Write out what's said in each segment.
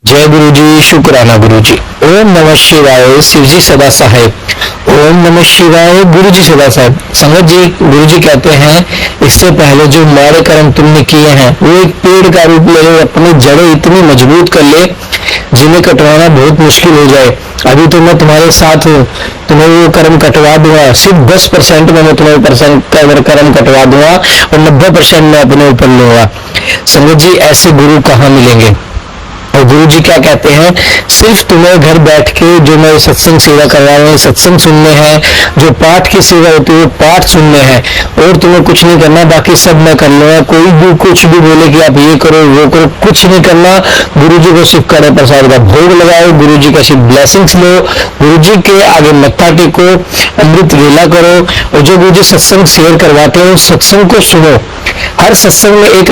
जय गुरु जी, शुक्राना गुरु जी। ओम नमः शिवाय, शिव जी सदा सहाय। ओम नमः शिवाय, गुरु जी सदा साहेब। संगत जी, गुरु जी कहते हैं इससे पहले जो माड़े कर्म तुमने किए हैं वो एक पेड़ का रूप ले ले, अपनी जड़ें इतनी मजबूत कर ले जिन्हें कटवाना बहुत मुश्किल हो जाए। अभी तो मैं तुम्हारे साथ हूँ, तुम्हें वो कर्म कटवा दूंगा। सिर्फ 10% में मैं तुम्हें कर्म कटवा दूंगा और 90% मैं अपने ऊपर लूंगा। संगत जी, ऐसे गुरु कहाँ मिलेंगे? और गुरु जी क्या कहते हैं, सिर्फ तुम्हें घर बैठ के जो मैं सत्संग सेवा करवा रहे हैं, सत्संग सुनने हैं, जो पाठ की सेवा होती है वो पाठ सुनने हैं, और तुम्हें कुछ नहीं करना, बाकी सब मैं कर लूंगा। कोई भी कुछ भी बोले कि आप ये करो वो करो, कुछ नहीं करना। गुरु जी को सिर्फ कड़े प्रसाद का भोग लगाओ, गुरु जी का सिर्फ ब्लेसिंग्स लो, गुरु जी के आगे मत्था टेको, अमृत वेला करो, और जो गुरु जी सत्संग शेयर करवाते हैं उस सत्संग को सुनो। हर सत्संग में एक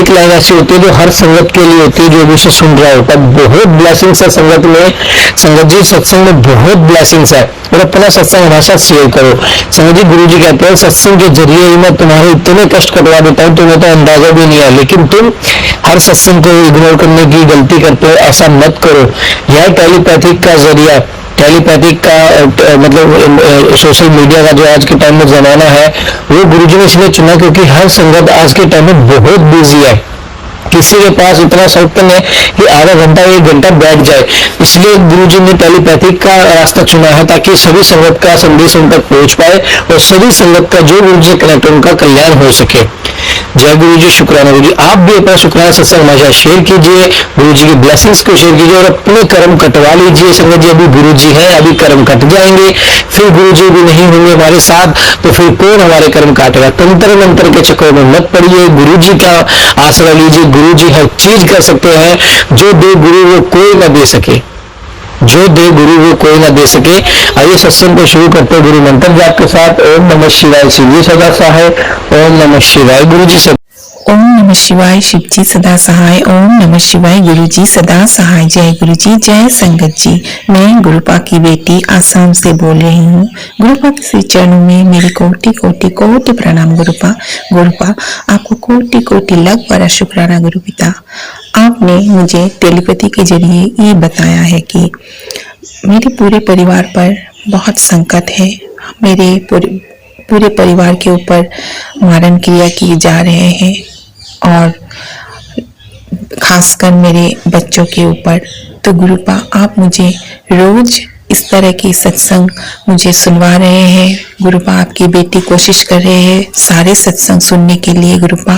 लाइन ऐसी होती है जो हर संगत के लिए होती है, जो भी उसे सुन रहा होता है। बहुत ब्लेसिंग्स है संगत में। संगत जी, सत्संग में बहुत ब्लेसिंग्स है, और अपना सत्संग हमेशा शेयर करो। संगत जी, गुरु जी कहते हैं सत्संग के जरिए ही मैं तुम्हारे इतने कष्ट कटवा देता हूँ, तुम्हें तो अंदाजा भी नहीं है, लेकिन तुम हर सत्संग को इग्नोर करने की गलती करते हो। ऐसा मत करो। यह टेलीपैथिक का जरिया, टेलीपैथिक का मतलब सोशल मीडिया का जो आज के टाइम में जमाना है, वो गुरुजी ने इसलिए चुना क्योंकि हर संगत आज के टाइम में बहुत बिजी है। किसी के पास इतना शौक नहीं है कि आधा घंटा 1 घंटा बैठ जाए, इसलिए गुरुजी ने टेलीपैथिक का रास्ता चुना है ताकि सभी संगत का संदेश उन तक पहुंच पाए और सभी संगत का जो गुरुजी से कनेक्ट उनका कल्याण हो सके। जय गुरु जी, शुक्राना गुरु जी। आप भी अपना शुक्राना सत्संग हमेशा शेयर कीजिए, गुरु जी की ब्लेसिंग्स को शेयर कीजिए और अपने कर्म कटवा लीजिए। संगत जी, अभी गुरु जी हैं, अभी कर्म कट जाएंगे, फिर गुरु जी भी नहीं होंगे हमारे साथ, तो फिर कौन हमारे कर्म काटेगा? तंत्र मंत्र के चक्कर में मत पड़िए, गुरु जी का आसरा लीजिए। गुरु जी हर चीज कर सकते हैं, जो दे गुरु वो कोई ना दे सके, जो दे गुरु वो कोई ना दे सके। आइए सत्संग को शुरू करते हैं गुरु मंत्र जाप के साथ। ओम नमः शिवाय, शिव जी सदा सहाय। ओम नमः शिवाय, गुरु जी सदा। ओम नमः शिवाय, शिव जी सदा सहाय। ओम नमः शिवाय, गुरु जी सदा सहाय। जय गुरु जी, जय संगत जी। मैं गुरुपा की बेटी आसाम से बोल रही हूँ। गुरुपा के श्री चरणों में मेरी कोटि कोटि कोटि प्रणाम। गुरुपा आपको कोटि कोटि लख बड़ा शुक्राना गुरु पिता। आपने मुझे टेलीपैथी के जरिए ये बताया है कि मेरे पूरे परिवार पर बहुत संकट है, मेरे पूरे परिवार के ऊपर मारण क्रिया किए जा रहे हैं और खासकर मेरे बच्चों के ऊपर। तो गुरुपा, आप मुझे रोज इस तरह की सत्संग मुझे सुनवा रहे हैं। गुरुपा, आपकी बेटी कोशिश कर रहे हैं सारे सत्संग सुनने के लिए गुरुपा,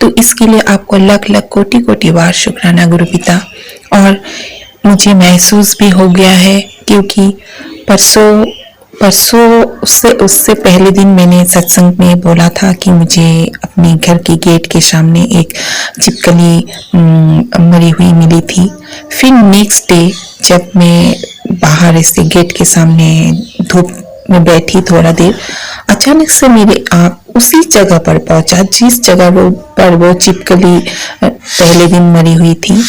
तो इसके लिए आपको लख लख कोटि कोटि बार शुक्राना गुरु पिता। और मुझे महसूस भी हो गया है क्योंकि परसों उससे पहले दिन मैंने सत्संग में बोला था कि मुझे अपने घर के गेट के सामने एक छिपकली मरी हुई मिली थी। फिर नेक्स्ट डे जब मैं बाहर ऐसे गेट के सामने धूप में बैठी थोड़ा देर, अचानक से मेरे आप उसी जगह पर पहुंचा जिस जगह पर वो छिपकली पहले दिन मरी हुई थी।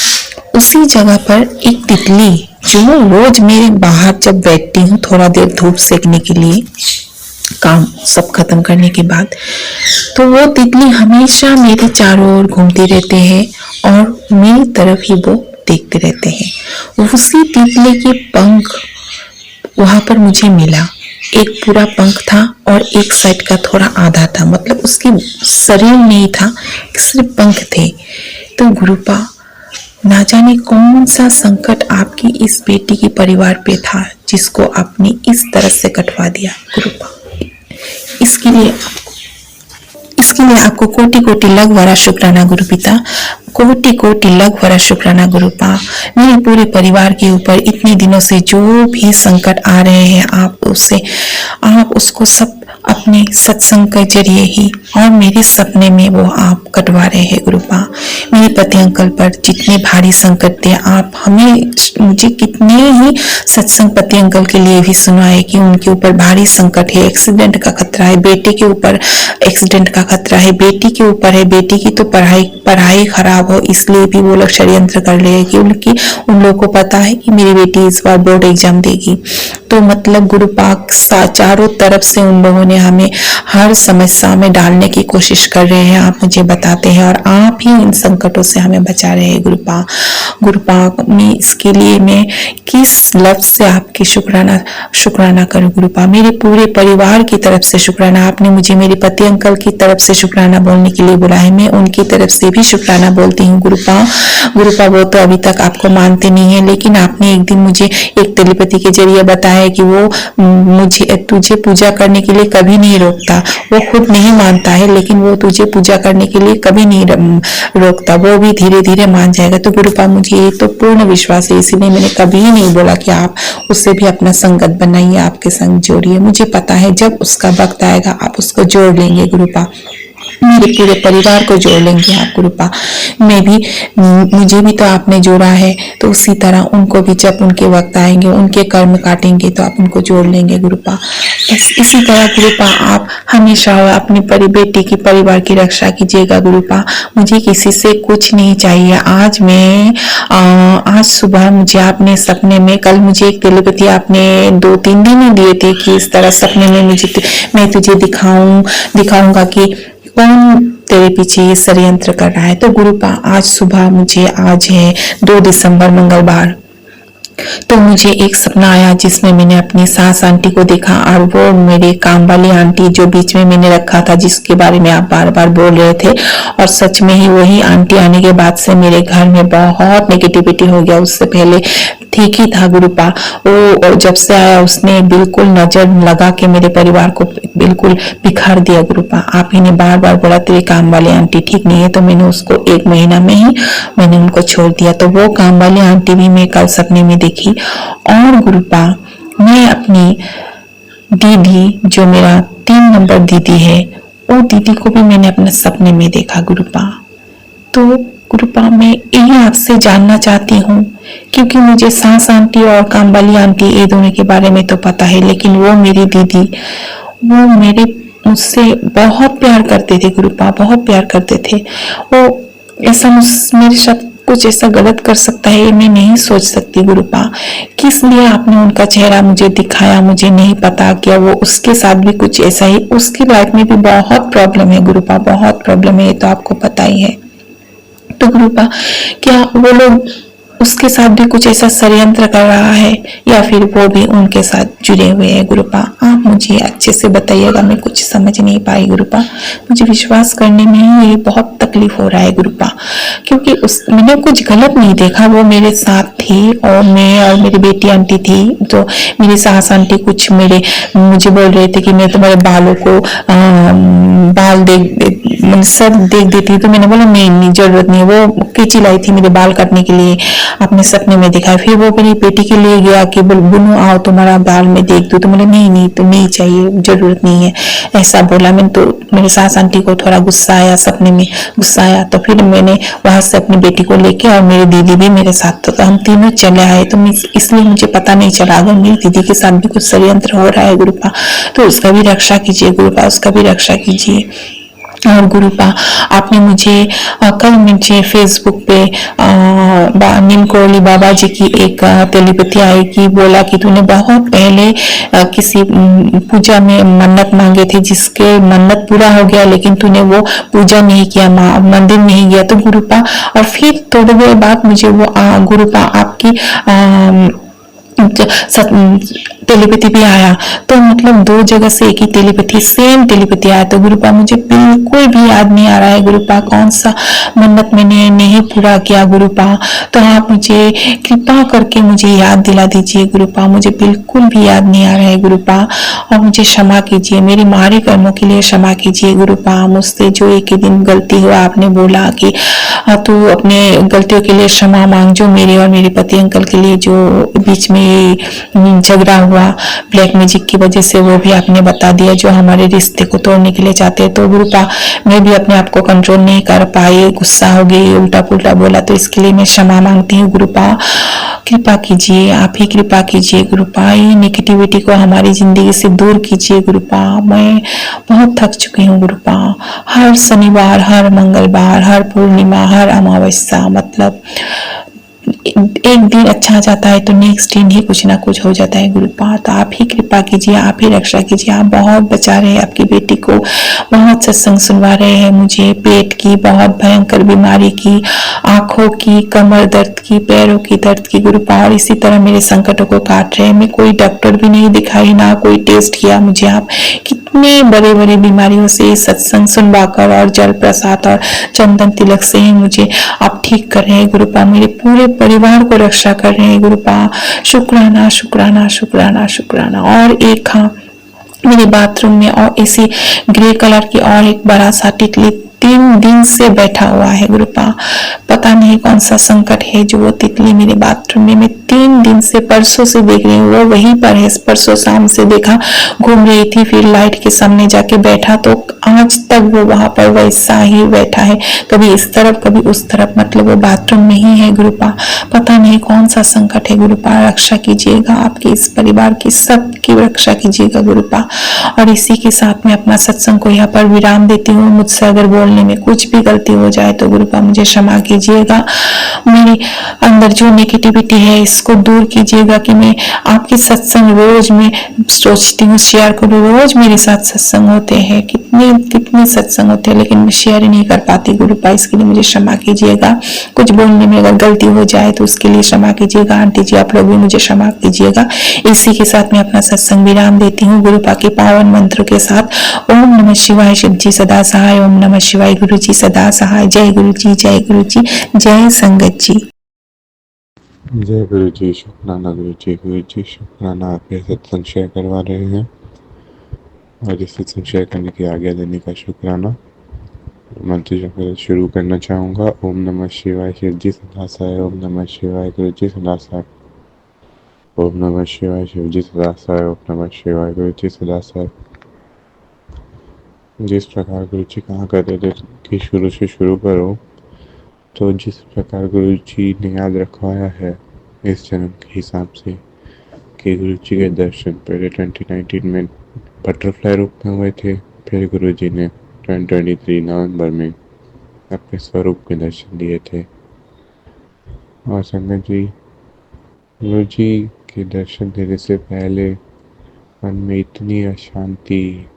उसी जगह पर एक तितली, जो रोज मेरे बाहर जब बैठती हूँ थोड़ा देर धूप सेकने के लिए काम सब खत्म करने के बाद, तो वो तितली हमेशा मेरे चारों ओर घूमते रहते हैं और मेरी तरफ ही वो देखते रहते हैं। उसी तितली के पंख वहां पर मुझे मिला। एक पूरा पंख था और एक साइड का थोड़ा आधा था, मतलब उसकी शरीर नहीं था, सिर्फ पंख थे। तो गुरुपा, ना जाने कौन सा संकट आपकी इस बेटी के परिवार पे था जिसको आपने इस तरह से कटवा दिया गुरुपा। इसके लिए आपको कोटि कोटि लख बड़ा शुक्राना गुरु पिता। कोटि कोटि लख बड़ा शुक्राना गुरुपा। मेरे पूरे परिवार के ऊपर इतने दिनों से जो भी संकट आ रहे हैं, आप उसको सब अपने सत्संग के जरिए ही और मेरे सपने में वो आप कटवा रहे हैं गुरुपा। मेरे पति अंकल पर जितने भारी संकट थे, आप मुझे कितने ही सत्संग पति अंकल के लिए भी सुनाए कि उनके ऊपर भारी संकट है, एक्सीडेंट का खतरा है, बेटे के ऊपर एक्सीडेंट का खतरा है, बेटी के ऊपर है, बेटी की तो पढ़ाई खराब खराब हो, इसलिए भी वो लोग षड्यंत्र कर रहे हैं, क्योंकि उन लोगों को पता है कि मेरी बेटी इस बार बोर्ड एग्जाम देगी। तो मतलब गुरु पाक चारों तरफ से उन लोगों ने हमें हर समस्या में डालने की कोशिश कर रहे हैं। आप मुझे बताते हैं और आप ही इन संकटों से हमें बचा रहे हैं गुरु पाक। मैं इसके लिए मैं किस लफ्ज से आपकी शुक्राना करूं गुरु पाक। मेरे पूरे परिवार की तरफ से शुक्राना। आपने मुझे मेरे पति अंकल की तरफ से शुक्राना बोलने के लिए बोला है, मैं उनकी तरफ से भी शुक्राना बोलती हूँ गुरु पाक। वो तो अभी तक आपको मानते नहीं है, लेकिन आपने एक दिन मुझे एक टेलीपैथी के जरिए बताया कि वो मुझे तुझे पूजा करने के लिए कभी नहीं रोकता। वो खुद नहीं मानता है, लेकिन वो तुझे पूजा करने के लिए कभी नहीं रोकता, वो भी धीरे धीरे मान जाएगा। तो गुरु पाक मुझे ये तो पूर्ण विश्वास है, इसीलिए मैंने कभी नहीं बोला कि आप उससे भी अपना संगत बनाइए, आपके संग जोड़िए। मुझे पता है जब उसका वक्त आएगा आप उसको जोड़ लेंगे गुरु पाक, मेरे पूरे परिवार को जोड़ लेंगे आप गुरु पाक। मुझे भी तो आपने जोड़ा है, तो उसी तरह उनको भी जब उनके वक्त आएंगे, उनके कर्म काटेंगे तो आप उनको जोड़ लेंगे गुरु पाक। बस इसी तरह गुरु पाक आप हमेशा अपनी बेटी की परिवार की रक्षा कीजिएगा गुरु पाक। मुझे किसी से कुछ नहीं चाहिए। आज सुबह मुझे आपने सपने में, कल मुझे एक टेलीपैथी आपने 2-3 दिन ही दिए थे कि इस तरह सपने में मैं तुझे दिखाऊंगा कि कौन तेरे पीछे ये षड्यंत्र कर रहा है। तो गुरु पाक आज सुबह आज है 2 दिसंबर मंगलवार, तो मुझे एक सपना आया जिसमें मैंने अपनी सास आंटी को देखा, और वो मेरे काम वाली आंटी जो बीच में मैंने रखा था, जिसके बारे में आप बार बार बोल रहे थे, और सच में ही वही आंटी आने के बाद से मेरे घर में बहुत नेगेटिविटी हो गया। उससे पहले ठीक ही था गुरु पाक। वो जब से आया उसने बिल्कुल नजर लगा के मेरे परिवार को बिल्कुल बिखार दिया गुरु पाक। आप ही ने बार बार बोला तेरी काम वाली आंटी ठीक नहीं है, तो मैंने उसको 1 महीना में ही मैंने उनको छोड़ दिया। तो वो काम वाली आंटी भी मैं कल सपने में देखी। और गुरु पाक मैं अपनी दीदी, जो मेरा 3 नंबर दीदी है, वो दीदी को भी मैंने अपने सपने में देखा गुरु पाक। तो गुरु पाक मैं यही आपसे जानना चाहती हूँ, क्योंकि मुझे सास आंटी और काम वाली आंटी ये दोनों के बारे में तो पता है, लेकिन वो मेरी दीदी, वो मुझसे बहुत प्यार करते थे गुरु पाक, बहुत प्यार करते थे। वो ऐसा मेरे साथ कुछ ऐसा गलत कर सकता है मैं नहीं सोच सकती गुरु पाक। किस लिए आपने उनका चेहरा मुझे दिखाया मुझे नहीं पता। क्या वो उसके साथ भी कुछ ऐसा ही, उसकी लाइफ में भी बहुत प्रॉब्लम है गुरु पाक, बहुत प्रॉब्लम है, ये तो आपको पता ही है। तो गुरु पाक क्या वो लोग उसके साथ भी कुछ ऐसा षड्यंत्र कर रहा है, या फिर वो भी उनके साथ जुड़े हुए हैं गुरु पाक? आप मुझे अच्छे से बताइएगा, मैं कुछ समझ नहीं पाई गुरु पाक। मुझे विश्वास करने में ही ये बहुत तकलीफ हो रहा है गुरु पाक, क्योंकि मैंने कुछ गलत नहीं देखा। वो मेरे साथ थी, और मैं और मेरी बेटी आंटी थी, तो मेरी सास आंटी कुछ मुझे बोल रहे थे कि मैं तुम्हारे बालों को बाल सर देख देती, तो मैंने बोला नहीं जरूरत नहीं। वो कैंची लाई थी मेरे बाल काटने के लिए, अपने सपने में देखा। फिर वो मेरी बेटी के लिए गया कि बुनू आओ तुम्हारा बाल में देख दूं, तो बोले नहीं तो नहीं चाहिए, जरूरत नहीं है, ऐसा बोला। मैंने तो मेरे सास आंटी को थोड़ा गुस्सा आया, सपने में गुस्सा आया, तो फिर मैंने वहां से अपनी बेटी को लेके, और मेरी दीदी भी मेरे साथ, तो हम तीनों चले आए। तो इसलिए मुझे पता नहीं चला, अगर मेरी दीदी के साथ भी कुछ षड्यंत्र हो रहा है गुरु पाक, तो उसका भी रक्षा कीजिए गुरु पाक, उसका भी रक्षा कीजिए। और गुरु पाक आपने कल मुझे फेसबुक पे नीम कोरली बाबा जी की एक टेलीपैथी आई कि बोला कि तूने बहुत पहले किसी पूजा में मन्नत मांगे थे, जिसके मन्नत पूरा हो गया, लेकिन तूने वो पूजा नहीं किया, मंदिर नहीं गया। तो गुरु पाक, और फिर थोड़ी देर बाद मुझे वो गुरु पाक आपकी टेलीपैथी भी आया। तो मतलब 2 जगह से एक ही टेलीपैथी, सेम टेलीपैथी आया। तो गुरु पाक मुझे बिल्कुल भी याद नहीं आ रहा है गुरु पाक कौन सा मन्नत मैंने नहीं पूरा किया गुरु पाक। तो आप मुझे कृपा करके मुझे याद दिला दीजिए गुरु पाक, मुझे बिल्कुल भी याद नहीं आ रहा है गुरु पाक, और मुझे क्षमा कीजिए, मेरी मारे कर्मों के लिए क्षमा कीजिए गुरु पाक। मुझसे जो एक ही दिन गलती हुआ, आपने बोला कि तू अपने गलतियों के लिए क्षमा मांग, जो मेरे और मेरे पति अंकल के लिए जो बीच में झगड़ा हुआ ब्लैक मैजिक की वजह से, वो भी आपने बता दिया, जो हमारे रिश्ते को तोड़ने के लिए चाहते हैं। तो गुरु पाक मैं भी अपने आप को कंट्रोल नहीं कर पाई, गुस्सा हो गई, उल्टा पुल्टा बोला, तो इसके लिए मैं क्षमा मांगती हूँ गुरु पाक। कृपा कीजिए, आप ही कृपा कीजिए गुरुपा, ये नेगेटिविटी को हमारी जिंदगी से दूर कीजिए गुरुपा। मैं बहुत थक चुकी हूँ गुरुपा। हर शनिवार, हर मंगलवार, हर पूर्णिमा, हर अमावस्या, मतलब एक दिन अच्छा जाता है तो नेक्स्ट दिन ही कुछ ना कुछ हो जाता है गुरुपा। तो आप ही कृपा कीजिए, आप ही रक्षा कीजिए। आप बहुत बचा रहे हैं आपकी बेटी को, बहुत सत्संग सुनवा रहे हैं मुझे, पेट की बहुत भयंकर बीमारी की, आंखों की, कमर दर्द की, पैरों की दर्द की गुरुपा, और इसी तरह मेरे संकटों को काट रहे हैं। मैं कोई डॉक्टर भी नहीं दिखाई, ना कोई टेस्ट किया मुझे। आप कितने बड़े बड़े बीमारियों से सत्संग सुनवाकर और जल प्रसाद और चंदन तिलक से ही मुझे आप ठीक कर रहे हैं गुरुपा। मेरे पूरे परिवार को रक्षा कर रहे हैं गुरुपा। शुक्राना शुक्राना शुक्राना शुक्राना। और एक, हाँ, मेरे बाथरूम में और इसी ग्रे कलर की और एक बड़ा सा तितली 3 दिन से बैठा हुआ है गुरुपा। पता नहीं कौन सा संकट है जो वो तितली मेरे बाथरूम में मैं 3 दिन से, परसों से देख रही हूँ, वो वहीं पर है। परसों शाम से देखा, घूम रही थी, फिर लाइट के सामने जाके बैठा, तो आज तक वो वहां पर वैसा ही बैठा है, कभी इस तरफ कभी उस तरफ, मतलब वो बाथरूम में ही है गुरुपा। पता नहीं कौन सा संकट है गुरुपा, रक्षा कीजिएगा, आपके इस परिवार की सबकी रक्षा कीजिएगा गुरुपा। और इसी के साथ में अपना सत्संग को यहाँ पर विराम देती हूँ। मुझसे अगर बोलने में कुछ भी गलती हो जाए तो गुरुपा मुझे क्षमा कीजिएगा। मेरे अंदर जो नेगेटिविटी है इसको दूर कीजिएगा, कि मैं आपकी सत्संग रोज में सोचती हूँ शेयर करूँ। रोज मेरे साथ सत्संग होते हैं, कितने कितने सत्संग होते हैं, लेकिन मैं शेयर ही नहीं कर पाती गुरुपा। इसके लिए मुझे क्षमा कीजिएगा। कुछ बोलने में अगर गलती हो जाए तो उसके लिए क्षमा कीजिएगा। आंटी जी, आप लोग भी मुझे क्षमा कीजिएगा। इसी के साथ मैं अपना सत्संग विराम देती हूँ गुरुपा के पावन मंत्रों के साथ। ओम नमः शिवाय, शिव जी सदा सहाय। ओम नमः शिवाय, गुरु जी सदा सहाय। जय गुरु जी, जय गुरु जी, जय संगत जी। जय गुरु जी, शुक्राना गुरु जी शुक्राना। आप ये सत्संग शेयर करवा रहे हैं और इस सत्संग शेयर करने की आज्ञा देने का शुक्राना। मंत्र जप शुरू करना चाहूँगा। ओम नमः शिवाय, शिव जी सदा सहाय। ओम नमः शिवाय, गुरु जी सदा सहाय। ओम नमः शिवाय, शिव जी सदा सहाय। ओम नमः शिवाय, गुरु जी सदा सहाय। जिस प्रकार गुरु जी कहा करते थे कि शुरू से शुरू करो, तो जिस प्रकार गुरु जी ने याद रखवाया है इस जन्म के हिसाब से कि गुरु जी के दर्शन पहले 2019 में बटरफ्लाई रूप में हुए थे, फिर गुरु जी ने 2023 नवंबर में अपने स्वरूप के दर्शन दिए थे। और संगत जी, गुरु जी के दर्शन देने से पहले मन में इतनी अशांति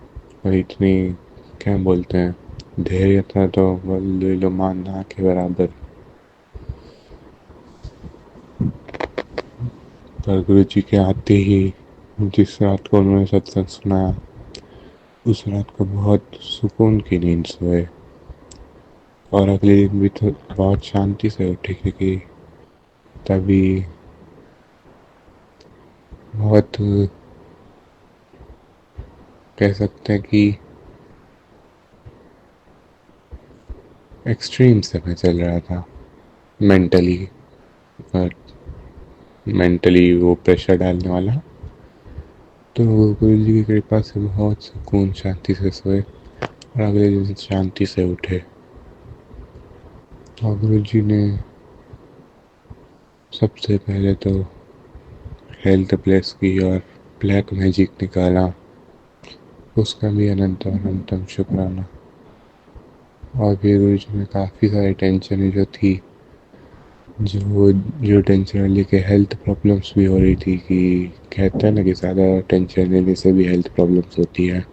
और इतनी, क्या बोलते हैं, धैर्य था तो ले लो मानना के बराबर। पर गुरु जी के आते ही जिस रात को उन्होंने सत्संग सुनाया, उस रात को बहुत सुकून की नींद सोए और अगले दिन भी तो बहुत शांति से उठे, क्योंकि तभी बहुत, कह सकते हैं कि एक्सट्रीम समय चल रहा था मेंटली, और मेंटली वो प्रेशर डालने वाला। तो गुरु जी की कृपा से बहुत सुकून शांति से सोए और अगले दिन शांति से उठे। और गुरु जी ने सबसे पहले तो हेल्थ प्लेस की और ब्लैक मैजिक निकाला, उसका भी अनंत अनंतम शुक्राना। और भी गुरु जी में काफ़ी सारी टेंशन जो थी, जो टेंशन लेके हेल्थ प्रॉब्लम्स भी हो रही थी, कि कहते हैं ना कि ज़्यादा टेंशन लेने से भी हेल्थ प्रॉब्लम्स होती है,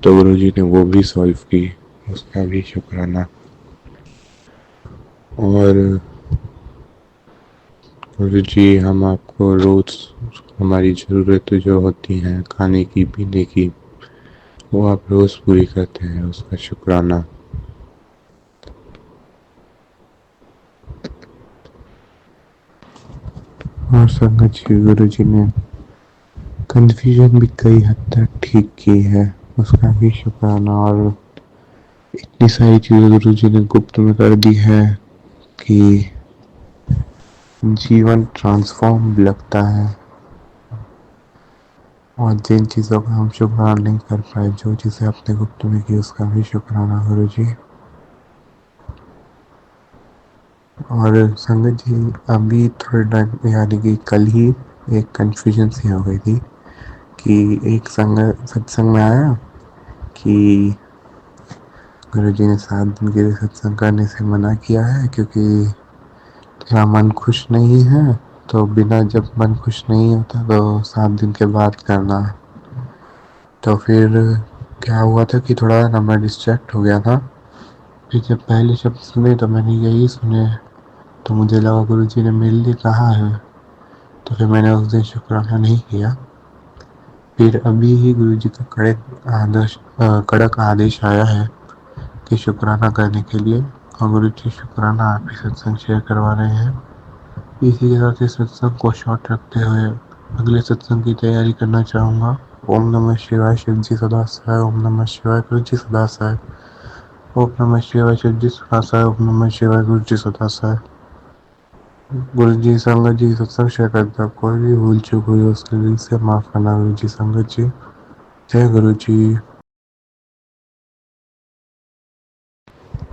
तो गुरु जी ने वो भी सॉल्व की, उसका भी शुक्राना। और गुरु जी, हम आपको रोज़ हमारी ज़रूरत जो होती हैं खाने की पीने की, वो आप रोज़ पूरी करते हैं, उसका शुक्राना। और संगत जी, गुरु जी ने कन्फ्यूजन भी कई हद तक ठीक की है, उसका भी शुक्राना। और इतनी सारी चीज़ें गुरु जी ने गुप्त में कर दी है कि जीवन ट्रांसफॉर्म लगता है। और जिन चीज़ों का हम शुक्राना नहीं कर पाए, जो चीज़ें अपने गुप्त में की, उसका भी शुक्राना गुरु जी। और संगत जी, अभी थोड़े टाइम यानी कि कल ही एक कन्फ्यूजन सी हो गई थी कि एक संगत सत्संग में आया कि गुरु जी ने 7 दिन के लिए सत्संग करने से मना किया है क्योंकि तेरा मन खुश नहीं है, तो बिना जब मन खुश नहीं होता तो 7 दिन के बाद करना। तो फिर क्या हुआ था कि थोड़ा ना मैं डिस्ट्रैक्ट हो गया था। फिर जब पहले शब्द सुने तो मैंने यही सुने, तो मुझे लगा गुरु जी ने मेरे लिए कहा है, तो फिर मैंने उस दिन शुक्राना नहीं किया। फिर अभी ही गुरु जी का कड़क आदेश आया है कि शुक्राना करने के लिए, और गुरु जी शुक्राना आप ही सत्संग शेयर करवा रहे हैं। इसी के साथ इस सत्संग को शॉर्ट रखते हुए अगले सत्संग की तैयारी करना चाहूँगा। ओम नमः शिवाय, शिव जी सदा सहाय। ओम नमः शिवाय, गुरु जी सदा सहाय। ओम नमः शिवाय, शिव जी सदा सहाय। ओम नमः शिवाय, गुरु जी सदा सहाय। गुरु जी संगत जी सत्संग शेयर करते हैं, कोई भी भूल चूक हुई उसके दिल से माफ करना। गुरु जी संगत जी, जय गुरु जी।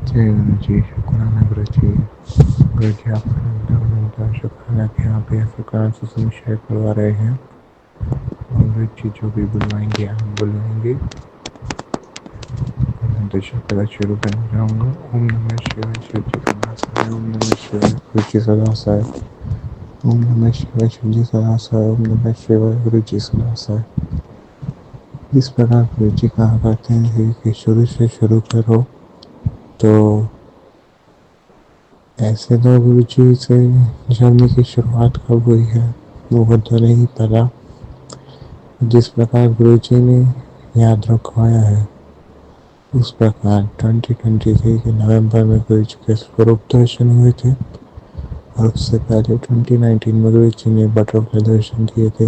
जय गुरु जी, शुक्राना गुरु जी। गुरु जी आपका शुक्राना कि आप ये शुक्राना सत्संग शेयर करवा रहे हैं। और गुरु जी जो भी बुलवाएंगे हम बुलवाएंगे। मैं दर्शन पहला शुरू करना चाहूँगा। ओम नमः शिवाय, शिव जी सदा सहाय। ओम नमः शिवाय, गुरु जी सदा सहाय। ओम नमः शिवाय, शिव जी सदा सहाय। ओम नमः शिवाय, गुरु जी सदा सहाय। इस प्रकार गुरु जी कहा करते हैं कि शुरू से शुरू करो। तो ऐसे तो गुरु जी से जर्नी की शुरुआत कब हुई है वो तो नहीं पता। जिस प्रकार गुरु जी ने याद रखवाया है उस प्रकार 2023 के नवंबर में गुरु जी के स्वरूप दर्शन हुए थे, और उससे पहले 2019 में गुरु जी ने बटरफ्लाई दर्शन दिए थे।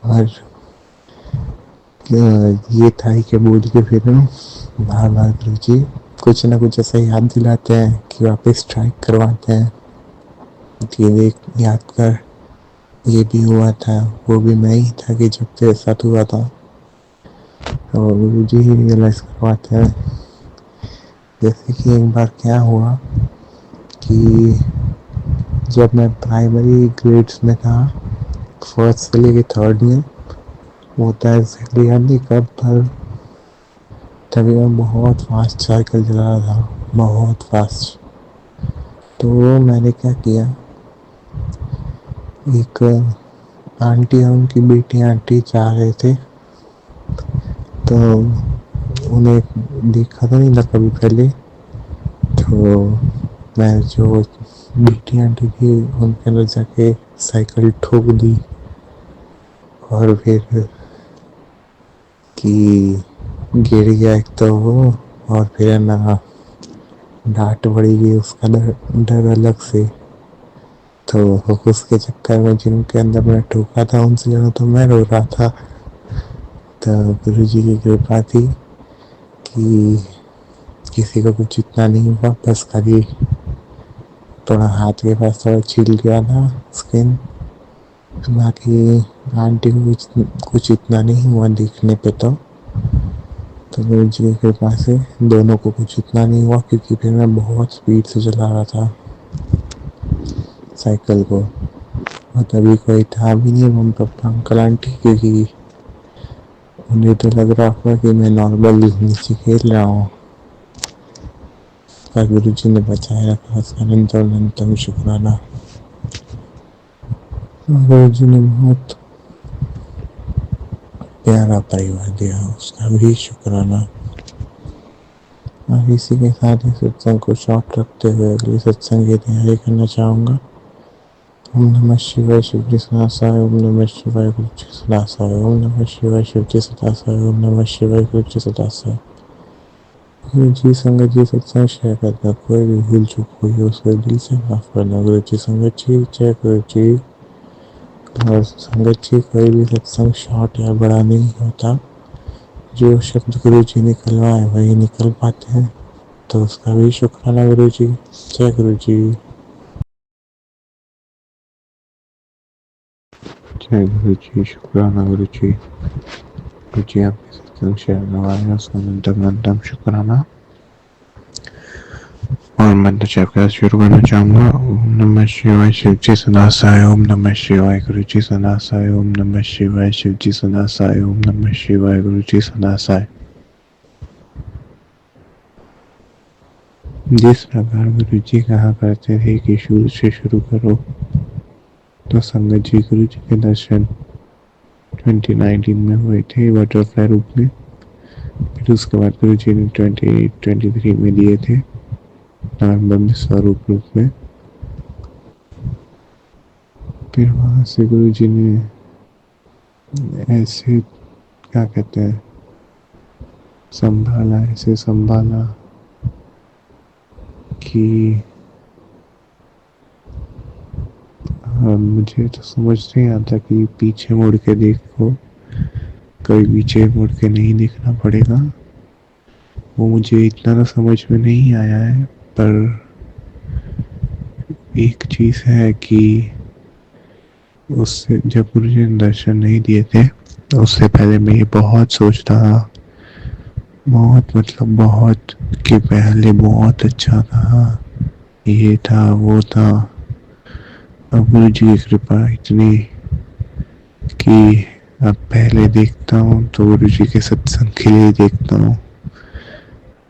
और ये था ही कि बोल के फिर बार बार गुरु जी कुछ ना कुछ ऐसा याद दिलाते हैं कि वापस स्ट्राइक करवाते हैं कि देख याद कर, ये भी हुआ था, वो भी मैं ही था कि जब तेरे साथ हुआ था। और गुरु जी ही रियलाइज करवाते हैं। जैसे कि एक बार क्या हुआ कि जब मैं प्राइमरी ग्रेड्स में था, फर्स्ट से लेके थर्ड में, होता है एग्जैक्टली याद नहीं कब, पर तभी मैं बहुत फास्ट साइकिल चला रहा था, बहुत फास्ट। तो मैंने क्या किया, एक आंटी और उनकी बेटी आंटी जा रहे थे, तो उन्हें देखा था नहीं था कभी पहले। तो मैं जो बेटी आंटी थी उनके अंदर जाके साइकिल ठोक दी, और फिर कि गिर गया एक तो वो, और फिर ना डांट पड़ी गई उसका डर अलग से। तो उसके चक्कर में जिनके अंदर मैं ठोका था उनसे ज़्यादा तो मैं रो रहा था। तो गुरु जी की कृपा थी कि किसी को कुछ इतना नहीं हुआ, बस खाली थोड़ा हाथ के पास थोड़ा छिल गया था स्किन। बाकी आंटी को कुछ इतना नहीं हुआ दिखने पे। तो गुरु जी की कृपा से दोनों को कुछ इतना नहीं हुआ, क्योंकि फिर मैं बहुत स्पीड से चला रहा था साइकिल को, और तभी कोई था भी नहीं मम्मी पापा अंकल आंटी, क्योंकि उन्हें तो लग रहा था कि मैं नॉर्मल नीचे खेल रहा हूँ। पर गुरु जी ने बचाए रखा, उसका अनंतम शुक्राना। गुरु जी ने बहुत प्यारा परिवार दिया, उसका भी शुक्राना। और इसी के साथ ही सत्संग को शॉर्ट रखते हुए अगले सत्संग की तैयारी करना चाहूँगा। ओम नमः शिवाय, शिव जी सदा सहाय। ओम नमः शिवाय, गुरु जी सदा सहाय। ओम नमः शिवाय, शिव जी सदा सहाय। ओम नमः शिवाय, गुरु जी सदा सहाय। गुरु जी संगत जी सत्संग शेयर करना, कोई भी भूल चूक हुई है उसको दिल से माफ करना। गुरु जी संगत जी, जय गुरु जी। और संगत जी, कोई भी सत्संग शॉर्ट या बड़ा नहीं होता, जो शब्द गुरु जी निकलवाए वही निकल पाते हैं, तो उसका भी शुक्राना गुरु जी। जय गुरु जी। जय गुरु जी, शुक्राना गुरु जी। गुरु जी आपके सत्संग शेयर करवाए उसका अनंतम शुक्राना। और मैं तो चैप्टर शुरू करना चाहूँगा। ओम नमः शिवाय शिव जी सदा सहाय। ओम नमः शिवाय गुरु जी सदा सहाय। ओम नमः शिवाय शिव जी सदा सहाय। ओम नमः शिवाय गुरु जी सदा सहाय। जिस प्रकार गुरु जी कहा करते थे कि शुरू से शुरू करो, तो संगत जी गुरु जी के दर्शन 2019 में हुए थे बटरफ्लाई रूप में। फिर उसके बाद गुरु जी ने 2023 में दिए थे नवंबर में स्वरूप रूप में। फिर वहां से गुरु जी ने ऐसे क्या कहते हैं संभाला, ऐसे संभाला कि मुझे तो समझ नहीं आता कि पीछे मुड़ के देखो, कभी पीछे मुड़ के नहीं देखना पड़ेगा। वो मुझे इतना तो समझ में नहीं आया है, पर एक चीज है कि उससे जब गुरु जी ने दर्शन नहीं दिए थे तो उससे पहले मैं ये बहुत सोचता था, बहुत मतलब बहुत, कि पहले बहुत अच्छा था, ये था वो था। अब गुरु जी की कृपा इतनी कि अब पहले देखता हूँ तो गुरु जी के सत्संग के लिए देखता हूँ,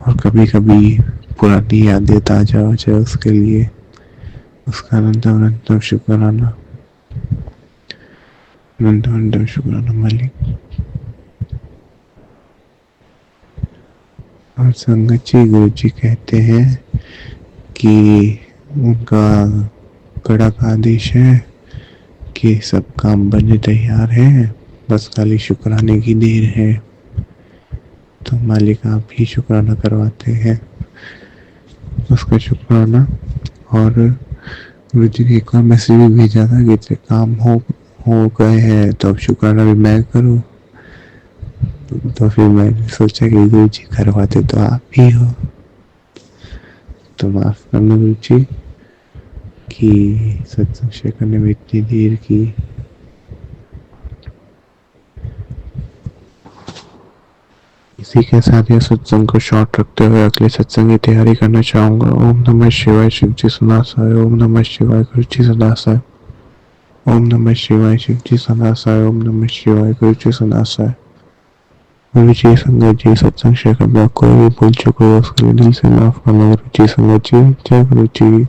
और कभी कभी पुरानी यादें ताजा हो जाए उसके लिए, उसका अनंतम अनंतम शुक्राना, अनंतम अनंतम शुक्राना मालिक। और संगत जी गुरु जी कहते हैं कि उनका कड़क आदेश है कि सब काम बनने तैयार है, बस खाली शुक्राने की देर है। तो मालिक आप ही शुक्राना करवाते हैं, उसका शुक्राना। और गुरु जी ने एक और मैसेज भी भेजा था कि इतने काम हो गए हैं तो अब शुक्राना भी मैं करूं। तो फिर मैंने सोचा कि गुरु जी करवाते तो आप ही हो, तो माफ करना गुरु जी कि सत्संग शेयर करने में इतनी देर की। इसी के साथ यह सत्संग को शॉर्ट रखते हुए अगले सत्संग की तैयारी करना चाहूंगा। ओम नमः शिवाय शिव जी सदा सहाय। ओम नमः शिवाय गुरु जी सदा सहाय। ओम नमः शिवाय शिव जी सदा सहाय। ओम नमः शिवाय गुरु जी सदा सहाय। गुरु जी संगत जी सत्संग शेयर करना कोई भी भूल चुका हो उसके लिए दिल से माफ करना गुरु जी संगत जी। जय गुरु जी।